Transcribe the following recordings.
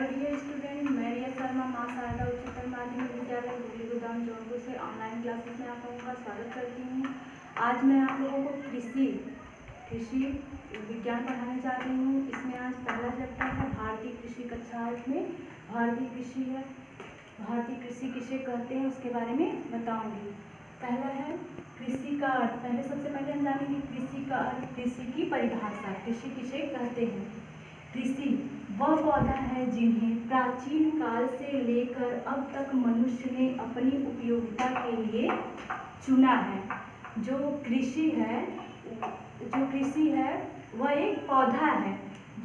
Dear student, मैं रिया शर्मा माँ शारदा उच्चतर माध्यमिक विद्यालय हुगली गोदाम जौनपुर से ऑनलाइन क्लासेस में आप लोगों का स्वागत करती हूँ। आज मैं आप लोगों को कृषि विज्ञान पढ़ाने जा रही हूँ। इसमें आज पहला चैप्टर है भारतीय कृषि कक्षा 8 में भारतीय कृषि है। भारतीय कृषि किसे कहते हैं उसके बारे में बताऊंगी। पहला है कृषि का अर्थ। सबसे पहले हम जानेंगे कृषि का अर्थ, कृषि की परिभाषा। कृषि किसे कहते हैं? कृषि वह पौधा है जिन्हें प्राचीन काल से लेकर अब तक मनुष्य ने अपनी उपयोगिता के लिए चुना है। जो कृषि है वह एक पौधा है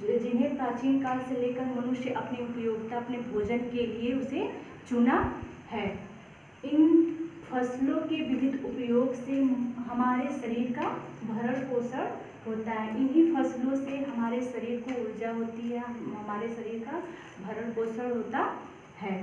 जिन्हें प्राचीन काल से लेकर मनुष्य अपनी उपयोगिता, अपने भोजन के लिए उसे चुना है। इन फसलों के विविध उपयोग से हमारे शरीर का भरण पोषण होता है। इन्हीं फसलों से हमारे शरीर को ऊर्जा होती है, हमारे शरीर का भरण पोषण होता है।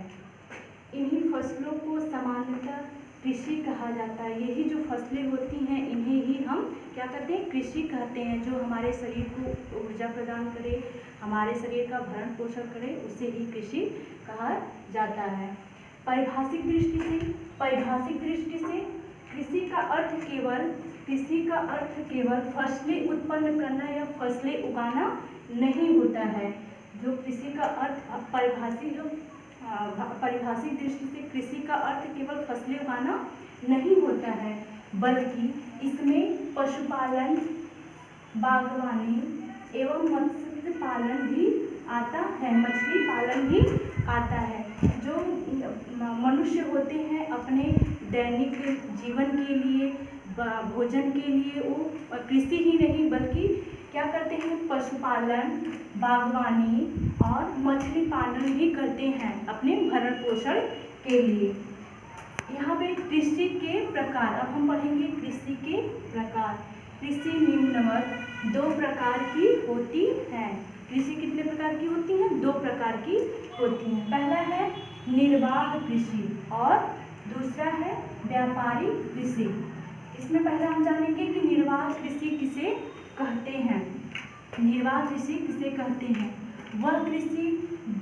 इन्हीं फसलों को सामान्यतः कृषि कहा जाता है। यही जो फसलें होती हैं इन्हें ही हम क्या कहते हैं? कृषि कहते हैं। जो हमारे शरीर को ऊर्जा प्रदान करे, हमारे शरीर का भरण पोषण करे, उसे ही कृषि कहा जाता है। पारिभाषिक दृष्टि से कृषि का अर्थ केवल फसलें उत्पन्न करना या फसलें उगाना नहीं होता है। जो कृषि का अर्थ पारिभाषिक दृष्टि से कृषि का अर्थ केवल फसलें उगाना नहीं होता है, बल्कि इसमें पशुपालन, बागवानी एवं मत्स्य पालन भी आता है, मछली पालन भी आता है। जो मनुष्य होते हैं अपने दैनिक जीवन के लिए, भोजन के लिए वो कृषि ही नहीं बल्कि क्या करते हैं? पशुपालन, बागवानी और मछली पालन भी करते हैं अपने भरण पोषण के लिए। यहाँ पे कृषि के प्रकार, अब हम पढ़ेंगे कृषि के प्रकार। कृषि निम्नवत 2 प्रकार की होती है। कृषि कितने प्रकार की होती है? 2 प्रकार की होती है। पहला है निर्वाह कृषि और दूसरा है व्यापारिक कृषि। इसमें पहले हम जानेंगे कि निर्वाह कृषि किसे कहते हैं। निर्वाह कृषि किसे कहते हैं? वह कृषि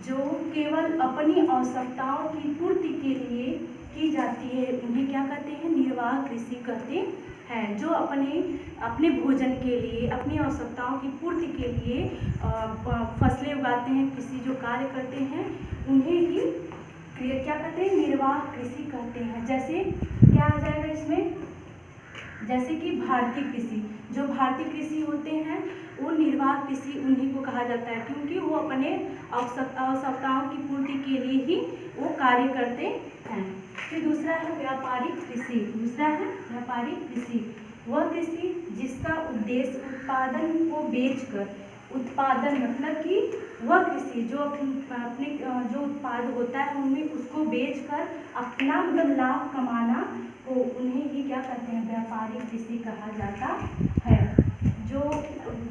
जो केवल अपनी आवश्यकताओं की पूर्ति के लिए की जाती है, उन्हें क्या कहते हैं? निर्वाह कृषि कहते हैं। जो अपने भोजन के लिए, अपनी आवश्यकताओं की पूर्ति के लिए फसलें उगाते हैं, कृषि जो कार्य करते हैं, उन्हें ही क्या कहते हैं? निर्वाह कृषि कहते हैं। जैसे क्या आ जाएगा इसमें? जैसे कि भारतीय कृषि। जो भारतीय कृषि होते हैं वो निर्वाह कृषि उन्हीं को कहा जाता है, क्योंकि वो अपने आवश्यकताओं की पूर्ति के लिए ही वो कार्य करते हैं। फिर दूसरा है व्यापारिक कृषि। दूसरा है व्यापारिक कृषि। वह कृषि जिसका उद्देश्य उत्पादन को बेचकर, उत्पादन मतलब कि वह कृषि जो अपने जो उत्पाद होता है उनमें उसको बेचकर अपना मतलब लाभ कमाना को, उन्हें ही क्या कहते हैं? व्यापारिक कृषि कहा जाता है। जो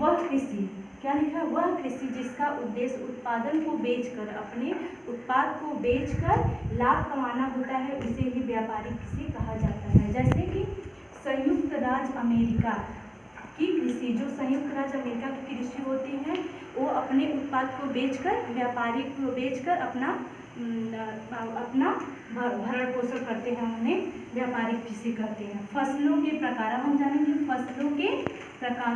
वह कृषि, क्या लिखा है? वह कृषि जिसका उद्देश्य उत्पादन को बेचकर, अपने उत्पाद को बेचकर लाभ कमाना होता है, उसे ही व्यापारिक कृषि कहा जाता है। जैसे कि संयुक्त राज्य अमेरिका की कृषि, जो संयुक्त राज्य अमेरिका की कृषि होती है वो अपने उत्पाद को बेचकर, व्यापारिक को बेचकर अपना भरण पोषण करते हैं, उन्हें व्यापारिक कृषि कहते हैं। फसलों के प्रकार, अब हम जानेंगे फसलों के प्रकार।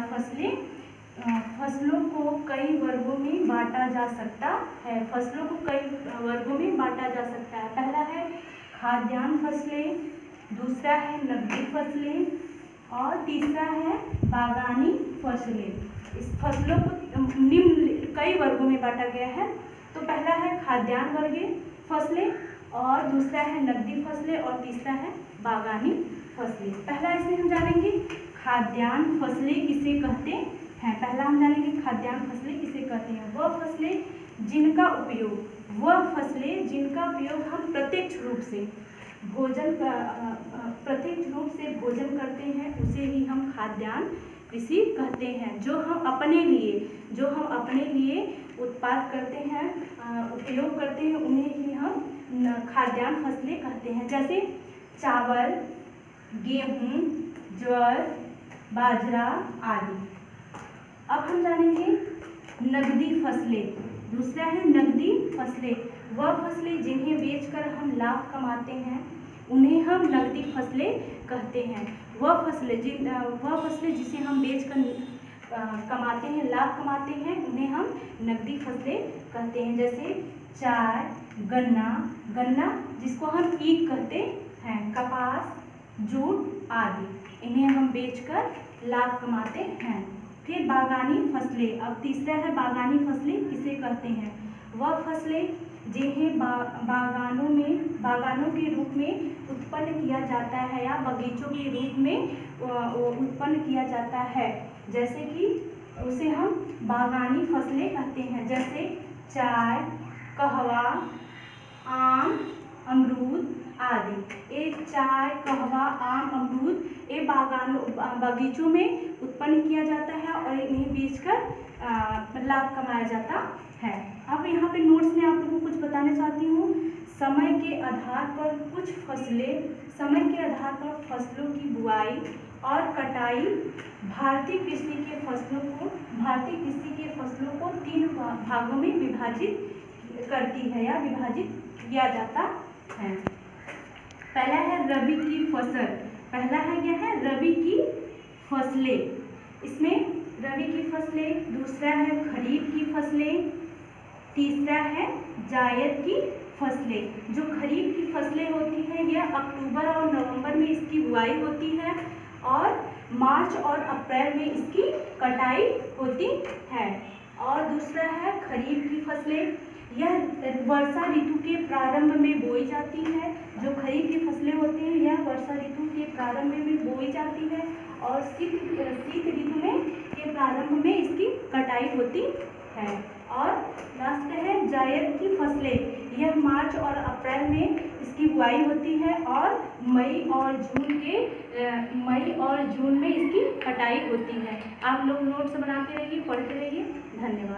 फसलों को कई वर्गों में बांटा जा सकता है। फसलों को कई वर्गों में बांटा जा सकता है। पहला है खाद्यान्न फसलें, दूसरा है नकदी फसलें और तीसरा है बागानी फसलें। इस फसलों को निम्न कई वर्गों में बांटा गया है। तो पहला है खाद्यान्न वर्गीय फसलें और दूसरा है नकदी फसलें और तीसरा है बागानी फसलें। पहला इसमें हम जानेंगे खाद्यान्न फसलें किसे कहते हैं। पहला हम जानेंगे खाद्यान्न फसलें किसे कहते हैं। वह फसलें जिनका उपयोग हम प्रत्यक्ष रूप से भोजन करते हैं, उसे ही हम खाद्यान्न कृषि कहते हैं। जो हम अपने लिए उत्पाद करते हैं, उपयोग करते हैं, उन्हें ही हम खाद्यान्न फसलें कहते हैं। जैसे चावल, गेहूँ, ज्वार, बाजरा आदि। अब हम जानेंगे नकदी फसलें। दूसरा है नकदी फसलें। फसलें, वह फसलें जिन्हें बेचकर हम लाभ कमाते हैं उन्हें हम नकदी फसलें कहते हैं। वह फसलें जिसे हम बेचकर कमाते हैं, लाभ कमाते हैं, उन्हें हम नकदी फसलें कहते हैं। जैसे चाय, गन्ना जिसको हम ईख कहते हैं, कपास, जूट आदि, इन्हें हम बेचकर लाभ कमाते हैं। फिर बागानी फसलें, अब तीसरा है बागानी फसलें किसे कहते हैं। वह फसलें जिन्हें बागानों के रूप में उत्पन्न किया जाता है या बगीचों के रूप में उत्पन्न किया जाता है, जैसे कि उसे हम बागानी फसलें कहते हैं। जैसे चाय, कहवा, आम, अमरूद आदि। ये चाय, कहवा, आम, अमरूद ये बगीचों में उत्पन्न किया जाता है और इन्हें बेचकर लाभ कमाया जाता है। अब यहाँ पे नोट्स में आप लोगों को कुछ बताना चाहती हूँ। समय के आधार पर फसलों की बुआई और कटाई भारतीय कृषि के फसलों को 3 भागों में विभाजित करती है या विभाजित किया जाता है। पहला है रबी की फसल, पहला है क्या है रबी की फसलें, इसमें रबी की फसलें, दूसरा है खरीफ की फसलें, तीसरा है जायद की फसलें। जो खरीफ की फसलें होती हैं यह अक्टूबर और नवंबर में इसकी बुआई होती है और मार्च और अप्रैल में इसकी कटाई होती है। और दूसरा है खरीफ की फसलें, यह वर्षा ऋतु के प्रारंभ में बोई जाती है। जो खरीफ की फसलें होती हैं यह वर्षा ऋतु के प्रारंभ में बोई जाती है और शीत ऋतु में के प्रारंभ में इसकी कटाई होती है। और लास्ट है जायद की फसलें, यह मार्च और अप्रैल में इसकी बुआई होती है और मई और जून में इसकी कटाई होती है। आप लोग नोट्स बनाते रहिए, पढ़ते रहिए। धन्यवाद।